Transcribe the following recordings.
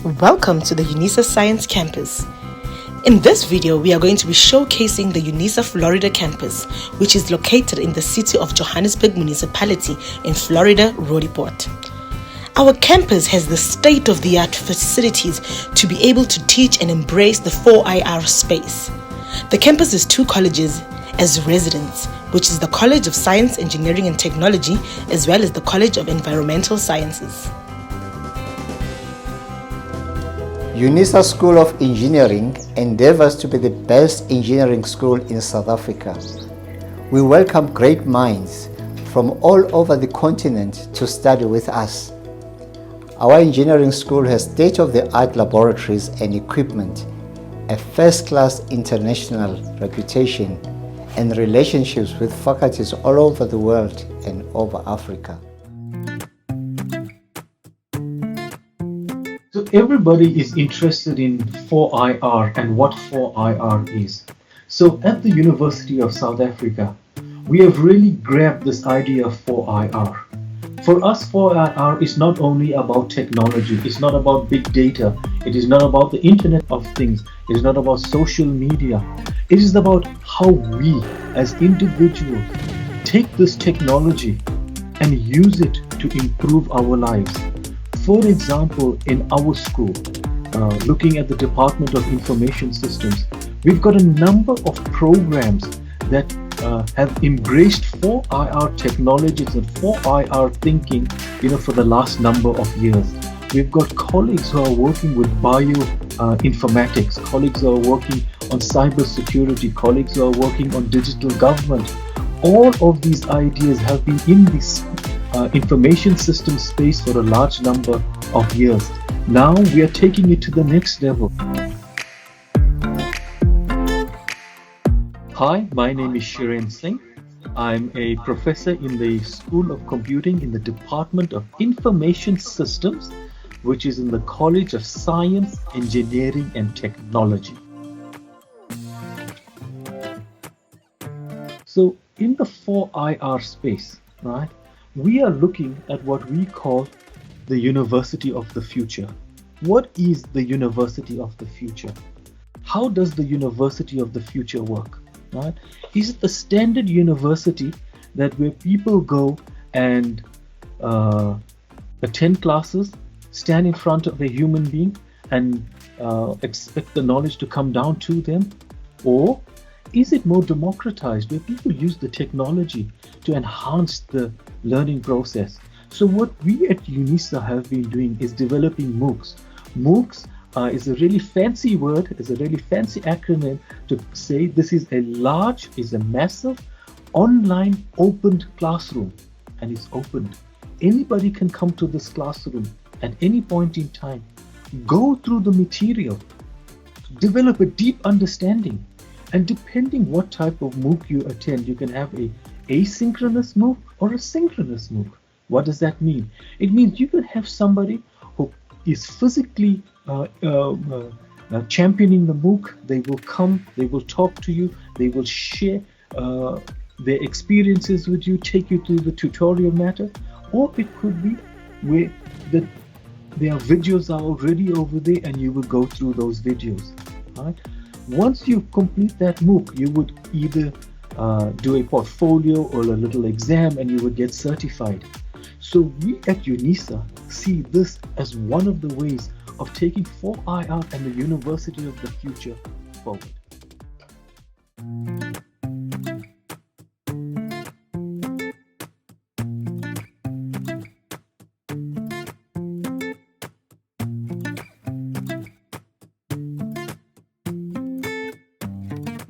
Welcome to the Unisa Science Campus. In this video, we are going to be showcasing the Unisa Florida campus, which is located in the city of Johannesburg Municipality in Florida, Roodepoort. Our campus has the state-of-the-art facilities to be able to teach and embrace the 4IR space. The campus is two colleges as residents, which is the College of Science, Engineering and Technology, as well as the College of Environmental Sciences. Unisa School of Engineering endeavors to be the best engineering school in South Africa. We welcome great minds from all over the continent to study with us. Our engineering school has state-of-the-art laboratories and equipment, a first-class international reputation, and relationships with faculties all over the world and over Africa. So everybody is interested in 4IR and what 4IR is. So at the University of South Africa, we have really grabbed this idea of 4IR. For us, 4IR is not only about technology, it's not about big data, it is not about the Internet of Things, it is not about social media. It is about how we as individuals take this technology and use it to improve our lives. For example, in our school, looking at the Department of Information Systems, we've got a number of programs that have embraced 4IR technologies and 4IR thinking, for the last number of years. We've got colleagues who are working with bioinformatics, colleagues who are working on cybersecurity, colleagues who are working on digital government. All of these ideas have been in this information system space for a large number of years. Now we are taking it to the next level. Hi, my name is Shiren Singh. I'm a professor in the School of Computing in the Department of Information Systems, which is in the College of Science, Engineering and Technology. So in the 4IR space, right, we are looking at what we call the University of the Future. What is the University of the Future? How does the University of the Future work? Right? Is it the standard university that where people go and attend classes, stand in front of a human being and expect the knowledge to come down to them? Or is it more democratized where people use the technology to enhance the learning process? So what we at Unisa have been doing is developing MOOCs. MOOCs is a really fancy word, is a really fancy acronym to say this is a massive online opened classroom, and it's opened. Anybody can come to this classroom at any point in time, go through the material, develop a deep understanding, and depending what type of MOOC you attend, you can have a asynchronous MOOC or a synchronous MOOC. What does that mean? It means you can have somebody who is physically championing the MOOC. They will come, they will talk to you, they will share their experiences with you, take you through the tutorial matter, or it could be where their videos are already over there and you will go through those videos. Right? Once you complete that MOOC, you would either do a portfolio or a little exam and you would get certified. So we at Unisa see this as one of the ways of taking 4IR and the University of the Future forward.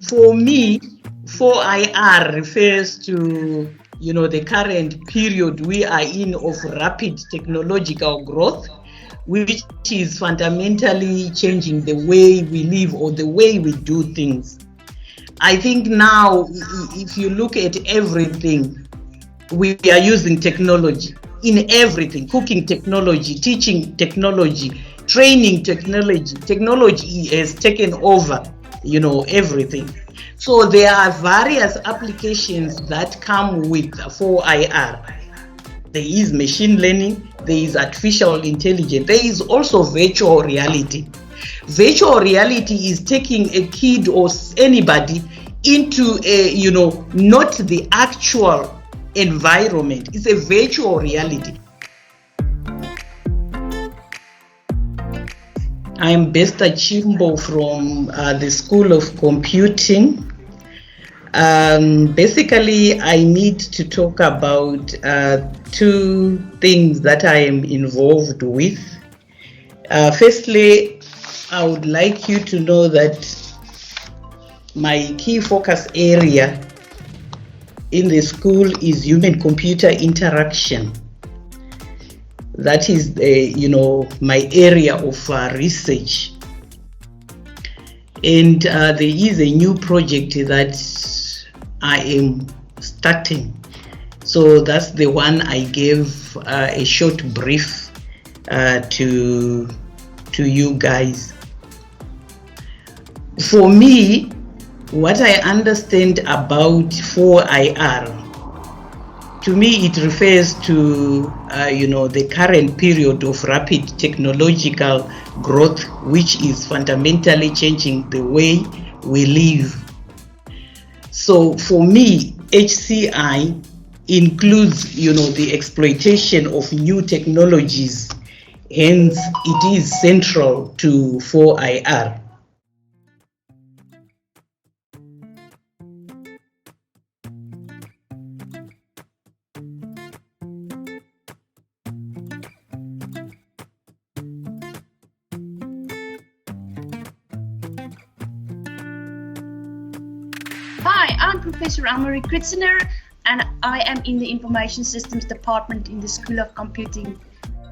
For me, 4IR refers to the current period we are in of rapid technological growth, which is fundamentally changing the way we live or the way we do things. I think now, if you look at everything, we are using technology in everything: cooking technology, teaching technology, training technology. Technology has taken over, everything. So there are various applications that come with 4IR. There is machine learning, there is artificial intelligence, there is also virtual reality. Virtual reality is taking a kid or anybody into a, not the actual environment. It's a virtual reality. I am Besta Chimbo from the School of Computing. Basically, I need to talk about two things that I am involved with. Firstly, I would like you to know that my key focus area in the school is human-computer interaction. That is, my area of research. And there is a new project that I am starting. So that's the one I gave a short brief to you guys. For me, what I understand about 4IR, to me it refers to the current period of rapid technological growth, which is fundamentally changing the way we live. So for me, HCI includes the exploitation of new technologies, hence it is central to 4IR. Hi, I'm Professor Anne-Marie Kritzener, and I am in the Information Systems Department in the School of Computing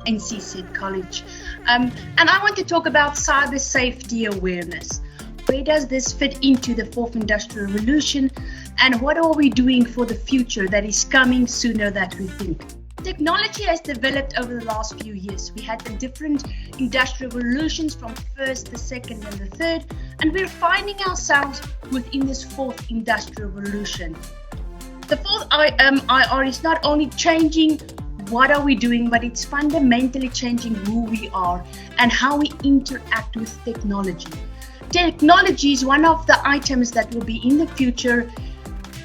in CZ College. And I want to talk about cyber safety awareness. Where does this fit into the fourth industrial revolution, and what are we doing for the future that is coming sooner than we think? Technology has developed over the last few years. We had the different industrial revolutions from first, the second, and the third, and we're finding ourselves within this fourth industrial revolution. The fourth IR is not only changing what are we doing, but it's fundamentally changing who we are and how we interact with technology. Technology is one of the items that will be in the future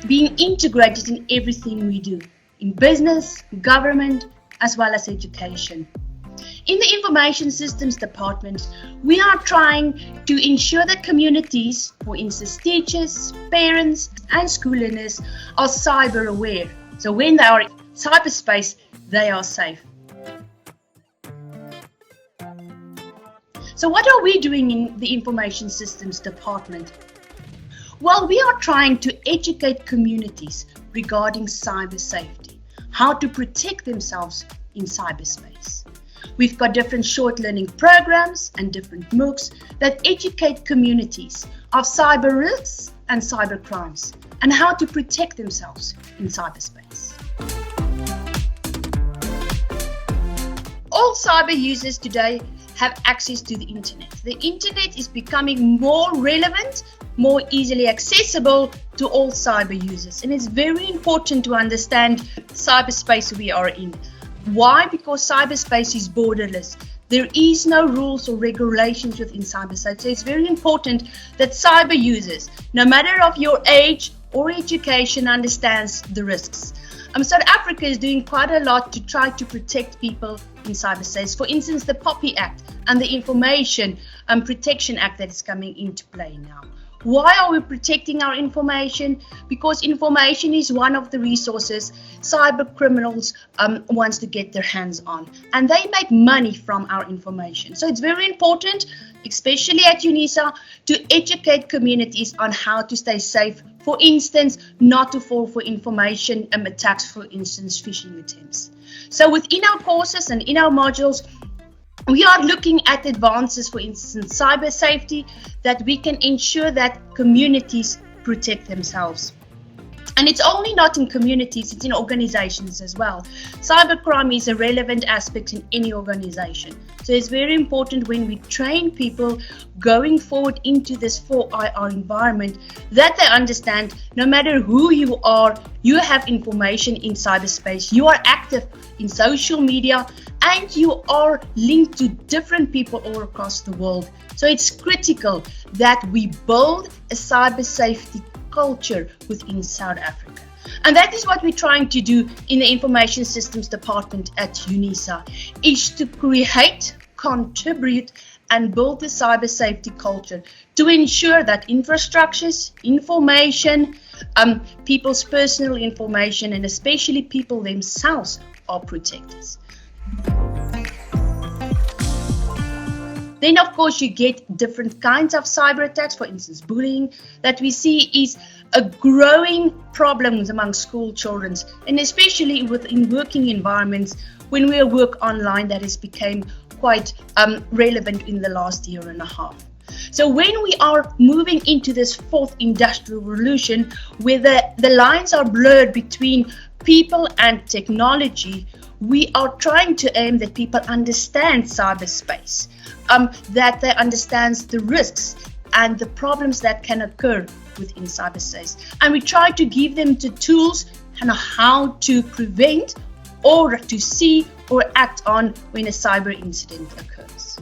being integrated in everything we do, in business, government, as well as education. In the Information Systems Department, we are trying to ensure that communities, for instance teachers, parents, and school learners, are cyber aware. So when they are in cyberspace, they are safe. So what are we doing in the Information Systems Department? Well, we are trying to educate communities regarding cyber safety, how to protect themselves in cyberspace. We've got different short learning programs and different MOOCs that educate communities of cyber risks and cyber crimes and how to protect themselves in cyberspace. All cyber users today have access to the internet. The internet is becoming more relevant, more easily accessible to all cyber users. And it's very important to understand cyberspace we are in. Why? Because cyberspace is borderless. There is no rules or regulations within cyberspace. So it's very important that cyber users, no matter of your age or education, understands the risks. South Africa is doing quite a lot to try to protect people in cyberspace. For instance, the POPI Act and the Information Protection Act that is coming into play now. Why are we protecting our information? Because information is one of the resources cyber criminals wants to get their hands on, and they make money from our information. So it's very important, especially at Unisa, to educate communities on how to stay safe. For instance, not to fall for information attacks, for instance, phishing attempts. So within our courses and in our modules, we are looking at advances, for instance, cyber safety, that we can ensure that communities protect themselves. And it's only not in communities, it's in organizations as well. Cybercrime is a relevant aspect in any organization. So it's very important when we train people going forward into this 4IR environment that they understand no matter who you are, you have information in cyberspace, you are active in social media, and you are linked to different people all across the world. So it's critical that we build a cyber safety culture within South Africa. And that is what we're trying to do in the Information Systems Department at Unisa, is to create, contribute, and build the cyber safety culture to ensure that infrastructures, information, people's personal information, and especially people themselves are protected. Then, of course, you get different kinds of cyber attacks. For instance, bullying that we see is a growing problem among school children, and especially within working environments when we work online. That has become quite relevant in the last year and a half. So when we are moving into this fourth industrial revolution, where the lines are blurred between people and technology, we are trying to aim that people understand cyberspace, that they understand the risks and the problems that can occur within cyberspace. And we try to give them the tools and how to prevent or to see or act on when a cyber incident occurs.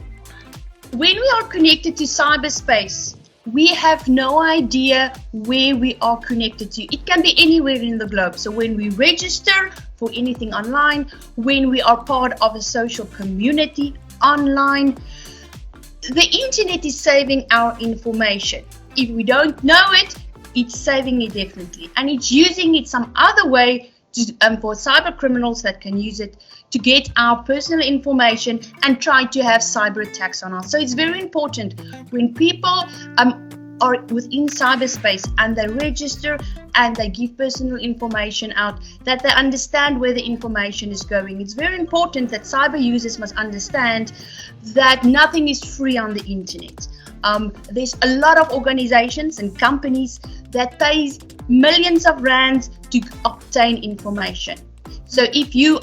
When we are connected to cyberspace, we have no idea where we are connected to. It can be anywhere in the globe. So when we register for anything online, when we are part of a social community online, the internet is saving our information. If we don't know it, it's saving it definitely. And it's using it some other way for cyber criminals that can use it to get our personal information and try to have cyber attacks on us. So it's very important when people are within cyberspace and they register and they give personal information out, that they understand where the information is going. It's very important that cyber users must understand that nothing is free on the internet. There's a lot of organizations and companies that pays millions of rands to obtain information. So if you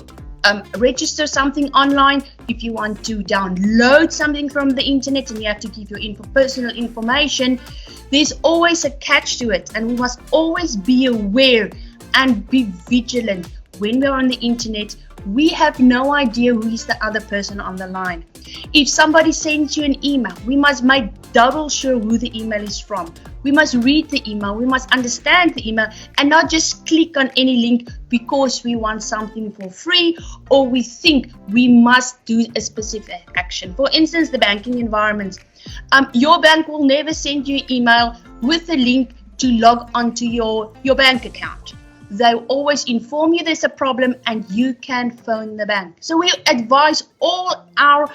register something online, if you want to download something from the internet and you have to give your personal information, there's always a catch to it, and we must always be aware and be vigilant. When we're on the internet, we have no idea who is the other person on the line. If somebody sends you an email, we must make double sure who the email is from. We must read the email, we must understand the email, and not just click on any link because we want something for free or we think we must do a specific action. For instance, the banking environment. Your bank will never send you an email with a link to log onto your bank account. They always inform you there's a problem and you can phone the bank. So we advise all our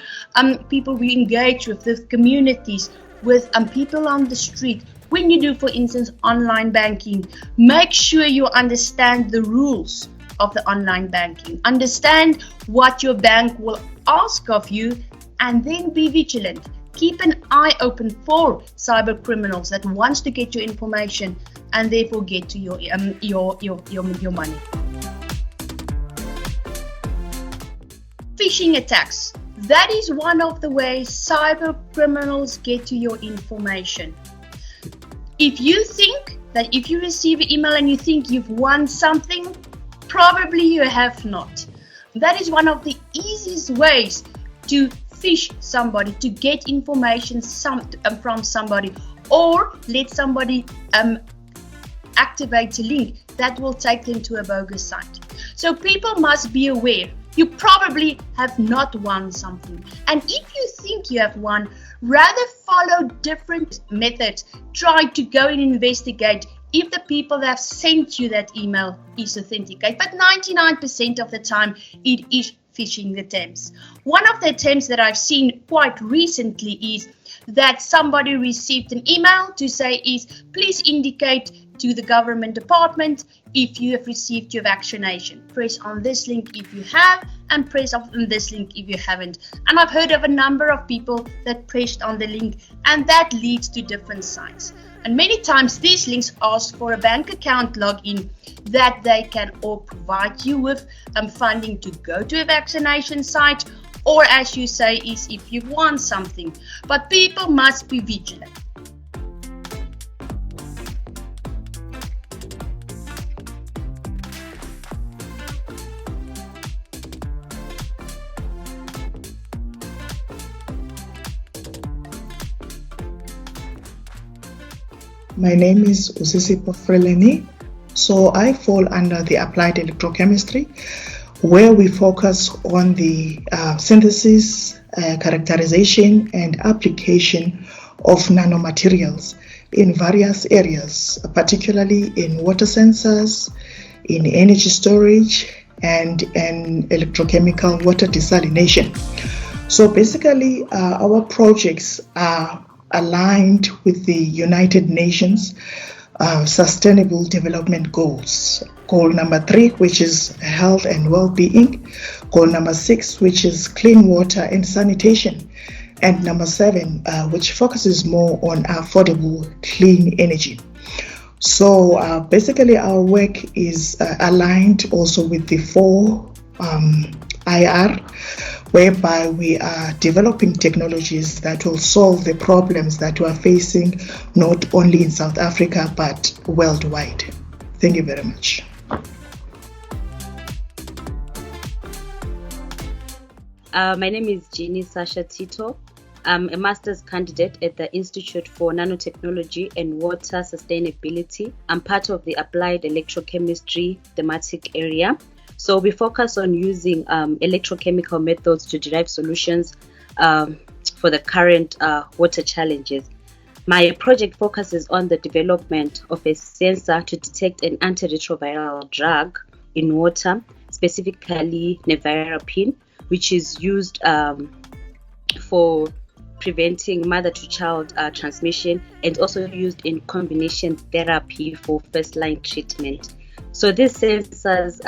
people we engage with communities, with people on the street. When you do, for instance, online banking, make sure you understand the rules of the online banking. Understand what your bank will ask of you, and then be vigilant. Keep an eye open for cyber criminals that wants to get your information and therefore get to your money. Phishing attacks. That is one of the ways cyber criminals get to your information. If you think that if you receive an email and you think you've won something, probably you have not. That is one of the easiest ways to phish somebody, to get information from somebody, or let somebody activate a link that will take them to a bogus site. So people must be aware. You probably have not won something. And if you think you have won, rather follow different methods. Try to go and investigate if the people that have sent you that email is authenticated. But 99% of the time, it is phishing attempts. One of the attempts that I've seen quite recently is that somebody received an email to say please indicate to the government department if you have received your vaccination. Press on this link if you have, and press on this link if you haven't. And I've heard of a number of people that pressed on the link, and that leads to different sites. And many times these links ask for a bank account login that they can or provide you with funding to go to a vaccination site, or as you say, is if you want something. But people must be vigilant. My name is Usisipo Freleni. So I fall under the applied electrochemistry, where we focus on the synthesis, characterization, and application of nanomaterials in various areas, particularly in water sensors, in energy storage, and in electrochemical water desalination. So basically, our projects are aligned with the United Nations Sustainable Development Goals. Goal number 3, which is health and well-being. Goal number 6, which is clean water and sanitation. And number 7, which focuses more on affordable clean energy. So basically our work is aligned also with the 4 IR, whereby we are developing technologies that will solve the problems that we are facing not only in South Africa but worldwide. Thank you very much. My name is Unisa Tito. I'm a master's candidate at the Institute for Nanotechnology and Water Sustainability. I'm part of the Applied Electrochemistry thematic area. So we focus on using electrochemical methods to derive solutions for the current water challenges. My project focuses on the development of a sensor to detect an antiretroviral drug in water, specifically nevirapine, which is used for preventing mother-to-child transmission and also used in combination therapy for first-line treatment. So this sensors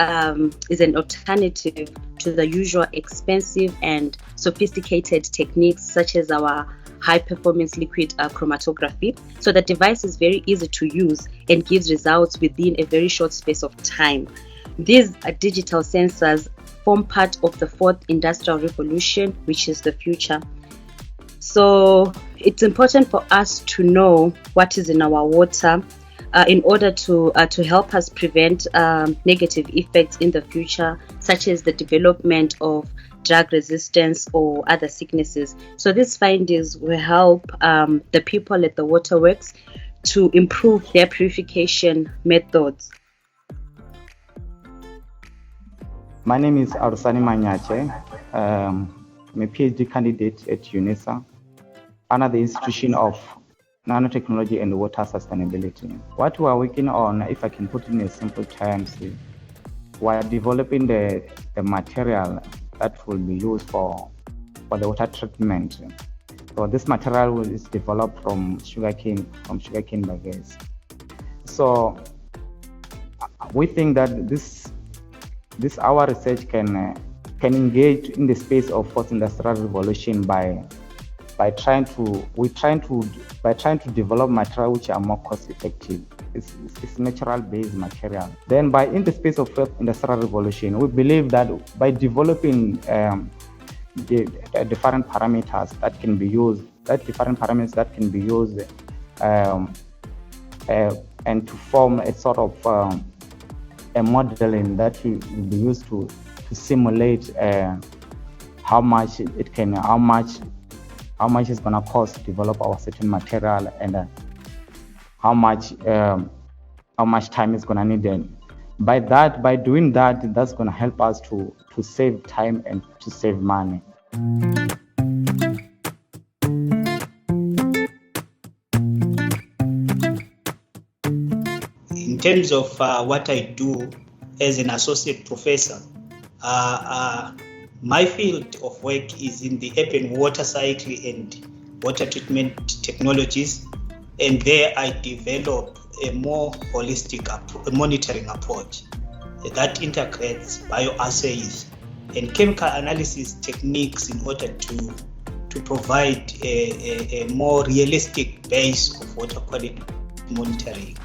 is an alternative to the usual expensive and sophisticated techniques such as our high-performance liquid chromatography. So the device is very easy to use and gives results within a very short space of time. These digital sensors form part of the 4th industrial revolution, which is the future. So it's important for us to know what is in our water in order to help us prevent negative effects in the future, such as the development of drug resistance or other sicknesses. So these findings will help the people at the waterworks to improve their purification methods. My name is Arusani Manyache. I'm a PhD candidate at Unisa under the Institution of Nanotechnology and Water Sustainability. What we are working on, if I can put it in simple terms, we are developing the material that will be used for the water treatment. So this material is developed from sugarcane bagasse. So we think that this our research can engage in the space of 4th industrial revolution by trying to develop material which are more cost effective. It's natural based material. Then in the space of 4th industrial revolution, we believe that by developing the different parameters that can be used, and to form a sort of a modeling that will be used to simulate how much it's going to cost to develop our certain material, and how much time is going to need. And by doing that, that's going to help us to save time and to save money. In terms of what I do as an associate professor, my field of work is in the urban water cycle and water treatment technologies, and there I develop a more holistic monitoring approach that integrates bioassays and chemical analysis techniques in order to provide a more realistic base of water quality monitoring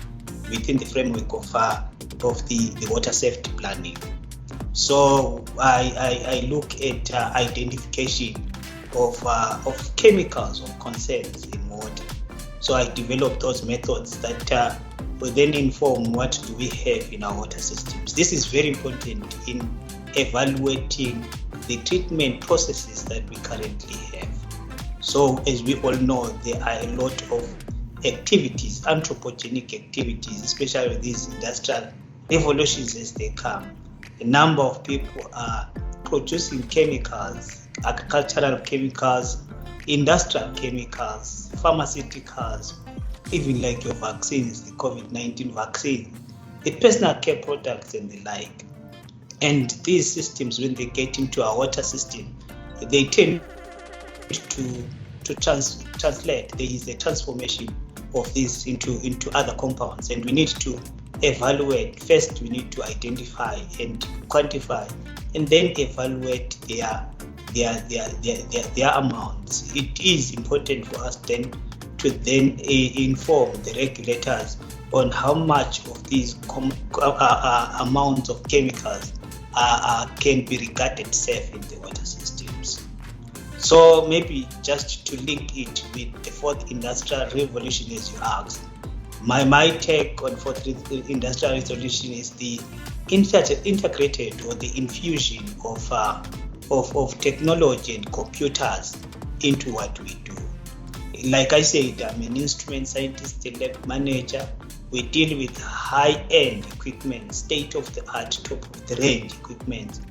within the framework of the water safety planning. So I look at identification of chemicals of concerns in water. So I develop those methods that will then inform what do we have in our water systems. This is very important in evaluating the treatment processes that we currently have. So as we all know, there are a lot of activities, anthropogenic activities, especially these industrial revolutions as they come. A number of people are producing chemicals, agricultural chemicals, industrial chemicals, pharmaceuticals, even like your vaccines, the COVID-19 vaccine, the personal care products and the like. And these systems, when they get into our water system, they tend to translate. There is a transformation of this into other compounds, and we need to evaluate. First, we need to identify and quantify, and then evaluate their amounts. It is important for us then to inform the regulators on how much of these amounts of chemicals can be regarded safe in the water systems. So maybe just to link it with the fourth industrial revolution, as you asked, my take on fourth industrial revolution is the integrated or the infusion of technology and computers into what we do. Like I said, I'm an instrument scientist, a lab manager. We deal with high-end equipment, state-of-the-art, top-of-the-range equipment.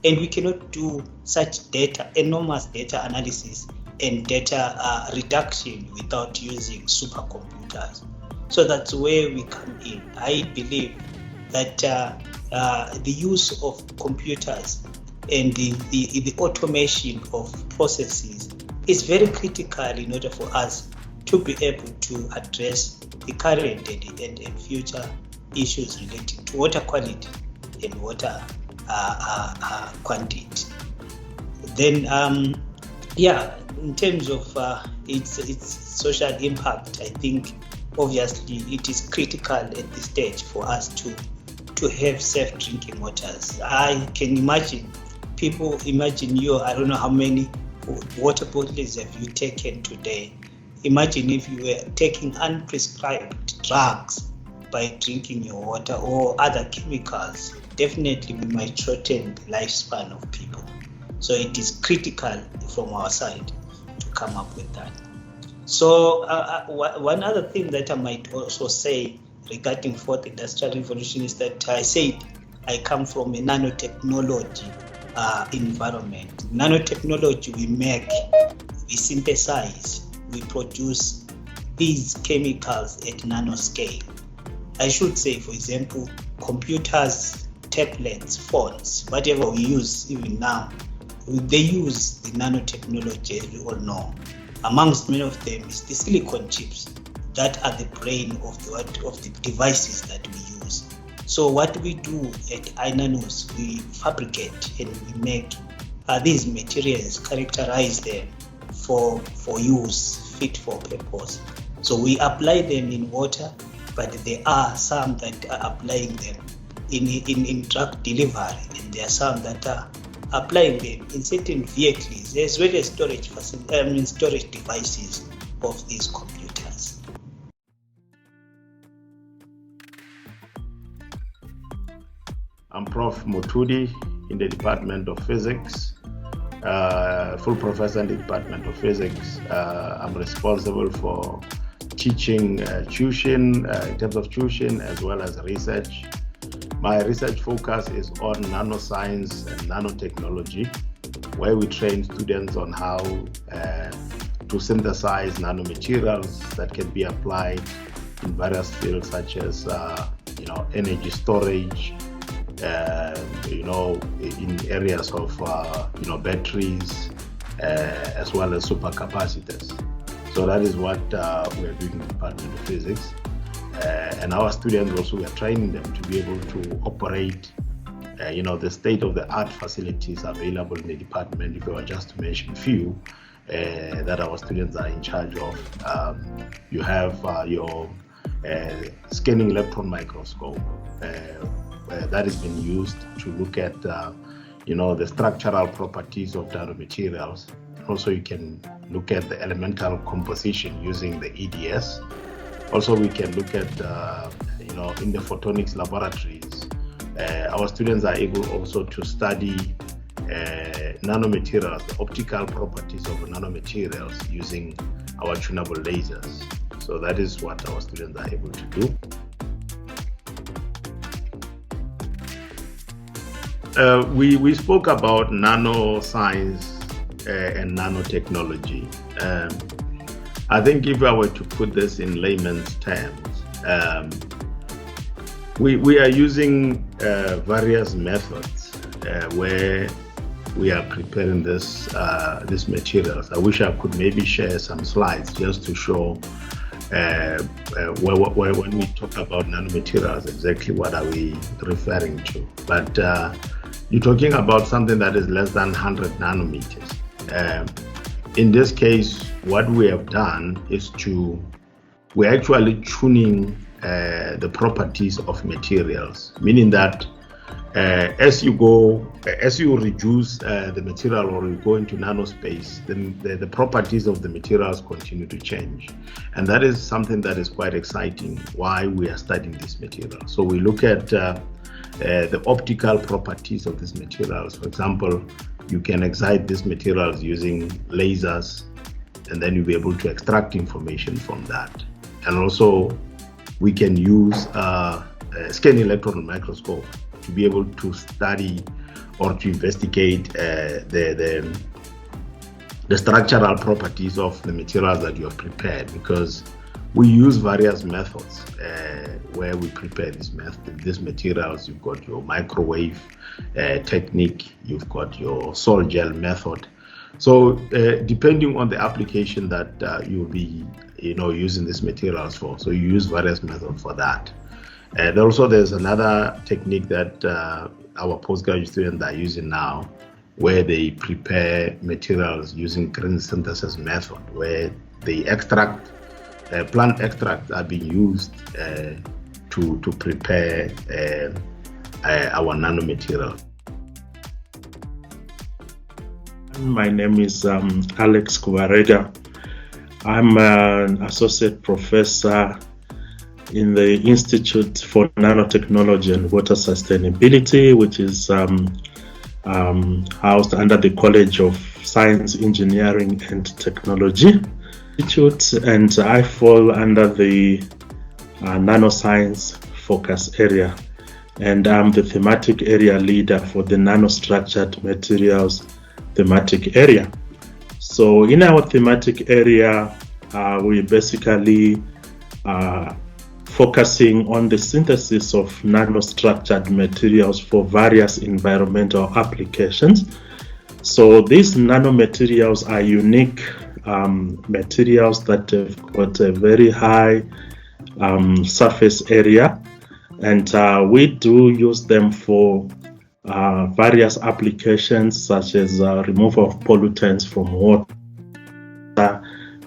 And we cannot do such enormous data analysis and data reduction without using supercomputers. So that's where we come in. I believe that the use of computers and the automation of processes is very critical in order for us to be able to address the current and future issues related to water quality and water quantity. Then, in terms of its social impact, I think obviously it is critical at this stage for us to have safe drinking waters. I can imagine people I don't know how many water bottles have you taken today. Imagine if you were taking unprescribed drugs by drinking your water or other chemicals. Definitely we might shorten the lifespan of people. So it is critical from our side to come up with that. So one other thing that I might also say regarding fourth industrial revolution is that I said I come from a nanotechnology environment. Nanotechnology, we make, we synthesize, we produce these chemicals at nanoscale. I should say, for example, computers, tablets, phones, whatever we use even now, they use the nanotechnology, as we all know. Amongst many of them is the silicon chips that are the brain of the devices that we use. So what we do at iNanos, we fabricate and we make these materials, characterize them for use, fit for purpose. So we apply them in water, but there are some that are applying them in drug delivery, and there are some that are applying them in certain vehicles, as well as storage devices of these computers. I'm Prof. Mutudi in the Department of Physics, full professor in the Department of Physics. I'm responsible for teaching tuition, in terms of tuition, as well as research. My research focus is on nanoscience and nanotechnology, where we train students on how to synthesize nanomaterials that can be applied in various fields such as energy storage, in areas of batteries, as well as supercapacitors. So that is what we are doing in the Department of Physics. And our students also, we are training them to be able to operate the state-of-the-art facilities available in the department. If I were just to mention a few that our students are in charge of, you have your scanning electron microscope that has been used to look at the structural properties of nanomaterials. Also, you can look at the elemental composition using the EDS. Also, we can look at in the photonics laboratories. Our students are able also to study nanomaterials, the optical properties of nanomaterials using our tunable lasers. So that is what our students are able to do. We spoke about nanoscience and nanotechnology. I think if I were to put this in layman's terms, we are using various methods where we are preparing this materials. I wish I could maybe share some slides just to show when we talk about nanomaterials, exactly what are we referring to. But you're talking about something that is less than 100 nanometers. In this case, what we have done is we're actually tuning the properties of materials, meaning that as you reduce the material or you go into nanospace, then the properties of the materials continue to change. And that is something that is quite exciting, why we are studying this material. So we look at the optical properties of these materials. For example, you can excite these materials using lasers, and then you'll be able to extract information from that. And also, we can use a scanning electron microscope to be able to study or to investigate the structural properties of the materials that you have prepared, because we use various methods where we prepare these materials. You've got your microwave technique, you've got your sol gel method. So depending on the application that you'll be using these materials for, so you use various methods for that. And also there's another technique that our postgraduate students are using now, where they prepare materials using green synthesis method, where they extract plant extracts are being used to prepare our nanomaterial. My name is Alex Kubarega. I'm an associate professor in the Institute for Nanotechnology and Water Sustainability, which is housed under the College of Science, Engineering and Technology Institute, and I fall under the nanoscience focus area, and I'm the thematic area leader for the nanostructured materials thematic area. So in our thematic area, we basically focusing on the synthesis of nanostructured materials for various environmental applications. So these nanomaterials are unique materials that have got a very high surface area, and we do use them for various applications such as removal of pollutants from water.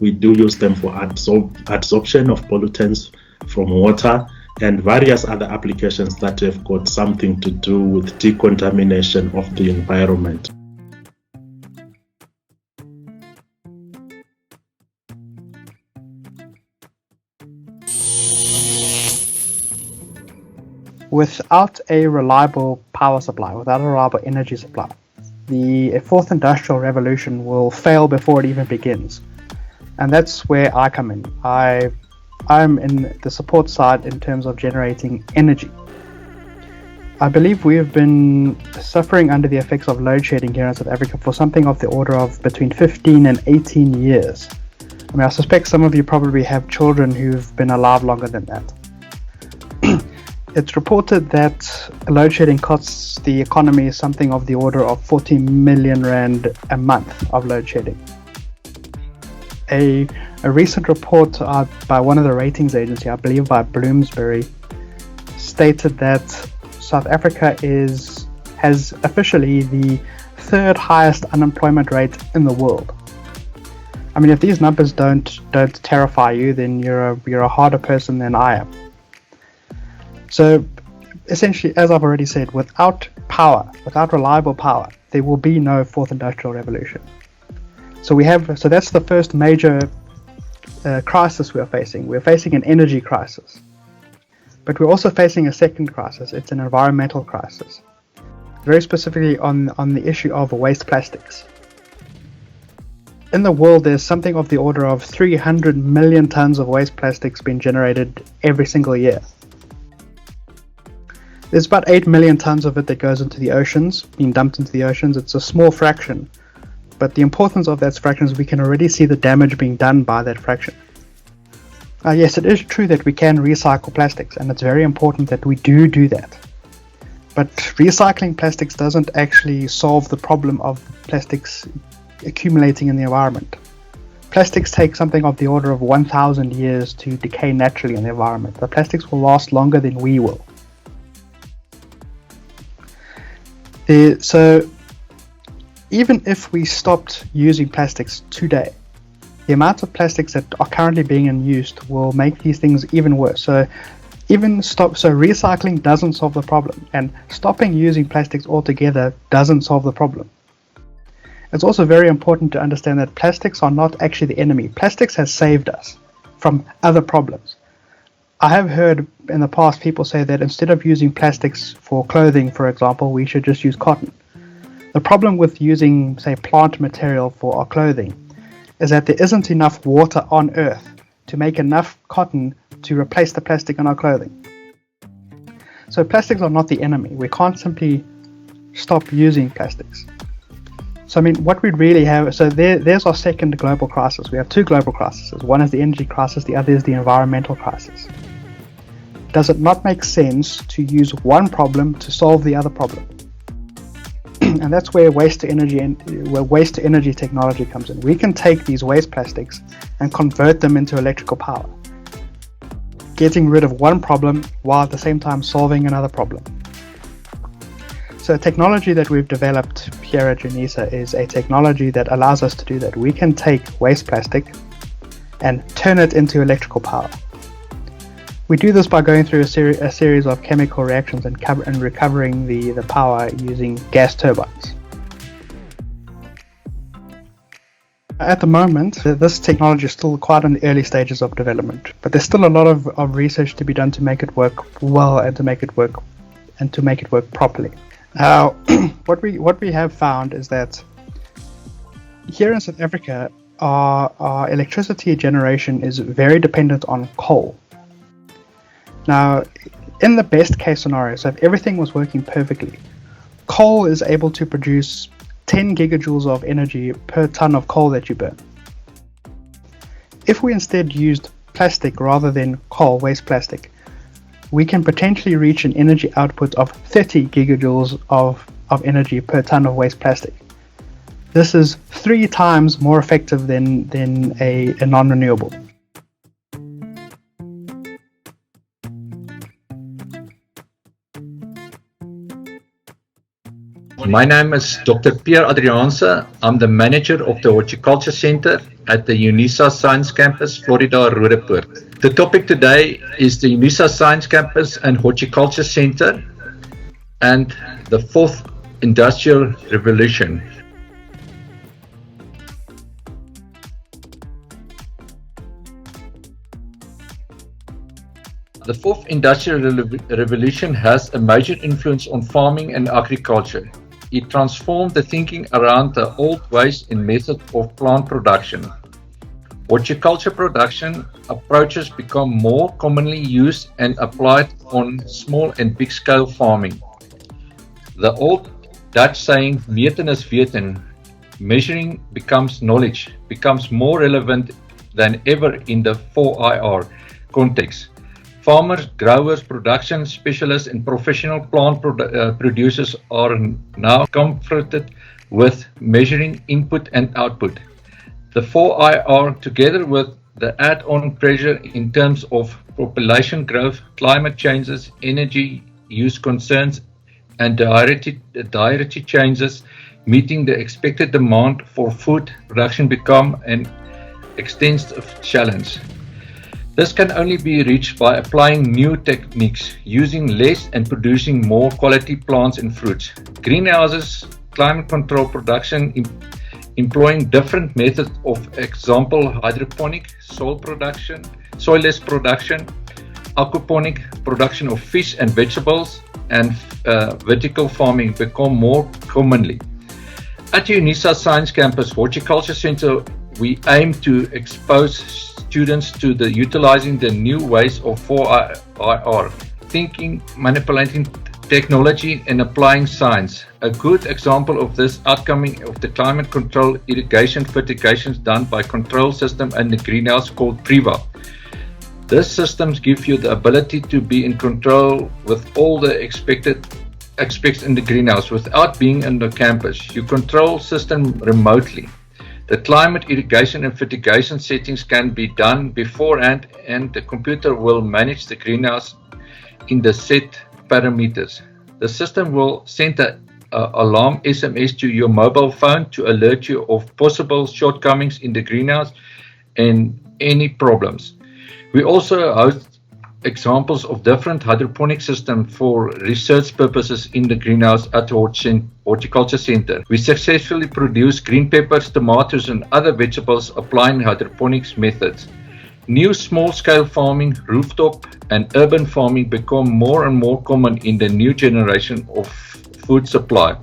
We do use them for adsorption of pollutants from water, and various other applications that have got something to do with decontamination of the environment. Without a reliable power supply, without a reliable energy supply, the fourth industrial revolution will fail before it even begins. And that's where I come in. I'm in the support side in terms of generating energy. I believe we have been suffering under the effects of load shedding here in South Africa for something of the order of between 15 and 18 years. I mean, I suspect some of you probably have children who've been alive longer than that. It's reported that load shedding costs the economy something of the order of 40 million rand a month of load shedding. A A recent report by one of the ratings agencies, I believe by Bloomsbury, stated that South Africa has officially the third highest unemployment rate in the world. I mean, if these numbers don't terrify you, then you're a harder person than I am. So essentially, as I've already said, without reliable power, there will be no fourth industrial revolution. So that's the first major crisis we are facing. We're facing an energy crisis. But we're also facing a second crisis. It's an environmental crisis. Very specifically on the issue of waste plastics. In the world, there's something of the order of 300 million tons of waste plastics being generated every single year. There's about 8 million tons of it that goes into the oceans, being dumped into the oceans. It's a small fraction. But the importance of that fraction is we can already see the damage being done by that fraction. Yes, it is true that we can recycle plastics, and it's very important that we do that. But recycling plastics doesn't actually solve the problem of plastics accumulating in the environment. Plastics take something of the order of 1,000 years to decay naturally in the environment. The plastics will last longer than we will. So even if we stopped using plastics today, the amount of plastics that are currently being used will make these things even worse. So recycling doesn't solve the problem, and stopping using plastics altogether doesn't solve the problem. It's also very important to understand that plastics are not actually the enemy. Plastics has saved us from other problems. I have heard in the past people say that instead of using plastics for clothing, for example, we should just use cotton. The problem with using, say, plant material for our clothing is that there isn't enough water on Earth to make enough cotton to replace the plastic in our clothing. So plastics are not the enemy. We can't simply stop using plastics. So I mean, what we really have, so there's our second global crisis. We have two global crises. One is the energy crisis, the other is the environmental crisis. Does it not make sense to use one problem to solve the other problem? And that's where waste to energy technology comes in. We can take these waste plastics and convert them into electrical power, getting rid of one problem while at the same time solving another problem. So a technology that we've developed here at Unisa is a technology that allows us to do that. We can take waste plastic and turn it into electrical power. We do this by going through a series of chemical reactions and recovering the power using gas turbines. At the moment, this technology is still quite in the early stages of development, but there's still a lot of research to be done to make it work well and to make it work properly. Now, what we have found is that here in South Africa, our electricity generation is very dependent on coal. Now, in the best case scenario, so if everything was working perfectly, coal is able to produce 10 gigajoules of energy per ton of coal that you burn. If we instead used plastic rather than coal, waste plastic, we can potentially reach an energy output of 30 gigajoules of energy per ton of waste plastic. This is 3 times more effective than a non-renewable. My name is Dr. Pierre Adriaanse. I'm the manager of the Horticulture Center at the Unisa Science Campus, Florida, Roodepoort. The topic today is the Unisa Science Campus and Horticulture Center and the fourth industrial revolution. The fourth industrial revolution has a major influence on farming and agriculture. It transformed the thinking around the old ways and method of plant production. Horticulture production approaches become more commonly used and applied on small and big scale farming. The old Dutch saying, meten is weten, measuring becomes knowledge, becomes more relevant than ever in the 4IR context. Farmers, growers, production specialists and professional plant producers are now confronted with measuring input and output. The 4IR, together with the add-on pressure in terms of population growth, climate changes, energy use concerns, and dietary changes, meeting the expected demand for food production become an extensive challenge. This can only be reached by applying new techniques, using less and producing more quality plants and fruits. Greenhouses, climate control production, employing different methods, of example, hydroponic, soilless production, aquaponic production of fish and vegetables, and vertical farming become more commonly. At Unisa Science Campus Horticulture Center, we aim to expose students to the utilizing the new ways of 4IR, thinking, manipulating technology, and applying science. A good example of this outcoming of the climate control irrigation fertigations done by control system in the greenhouse called Priva. These systems give you the ability to be in control with all the aspects in the greenhouse without being in the campus. You control system remotely. The climate irrigation and fertigation settings can be done beforehand, and the computer will manage the greenhouse in the set parameters. The system will send an alarm SMS to your mobile phone to alert you of possible shortcomings in the greenhouse and any problems. We also host examples of different hydroponic systems for research purposes in the greenhouse at Horticulture Center. We successfully produce green peppers, tomatoes, and other vegetables applying hydroponics methods. New small-scale farming, rooftop, and urban farming become more and more common in the new generation of food supply.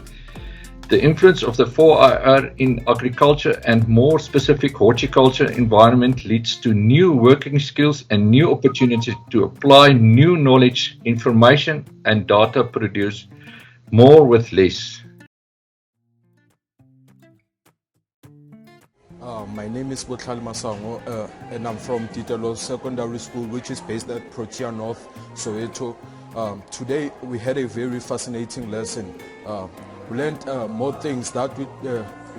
The influence of the 4IR in agriculture and more specific horticulture environment leads to new working skills and new opportunities to apply new knowledge, information, and data produce more with less. My name is Botlhali Masango, and I'm from Titelo Secondary School, which is based at Protea North, Soweto. Today we had a very fascinating lesson. We learned more things that we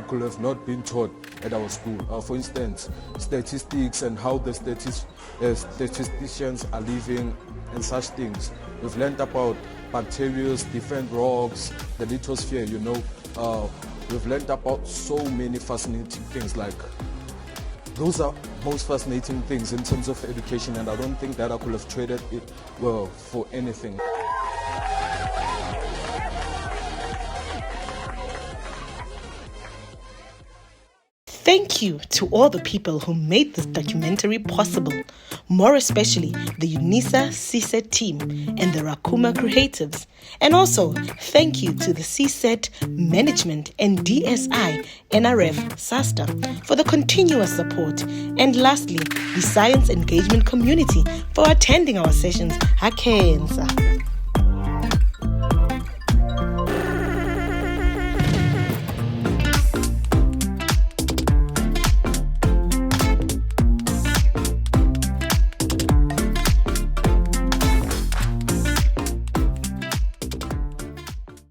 could have not been taught at our school. For instance, statistics and how the statisticians are living and such things. We've learned about bacteria, different rocks, the lithosphere, we've learned about so many fascinating things. Like, those are most fascinating things in terms of education, and I don't think that I could have traded it well for anything. Thank you to all the people who made this documentary possible, more especially the Unisa CSET team and the Rakuma creatives. And also, thank you to the CSET management and DSI, NRF, SASTA for the continuous support. And lastly, the science engagement community for attending our sessions. Hakensa.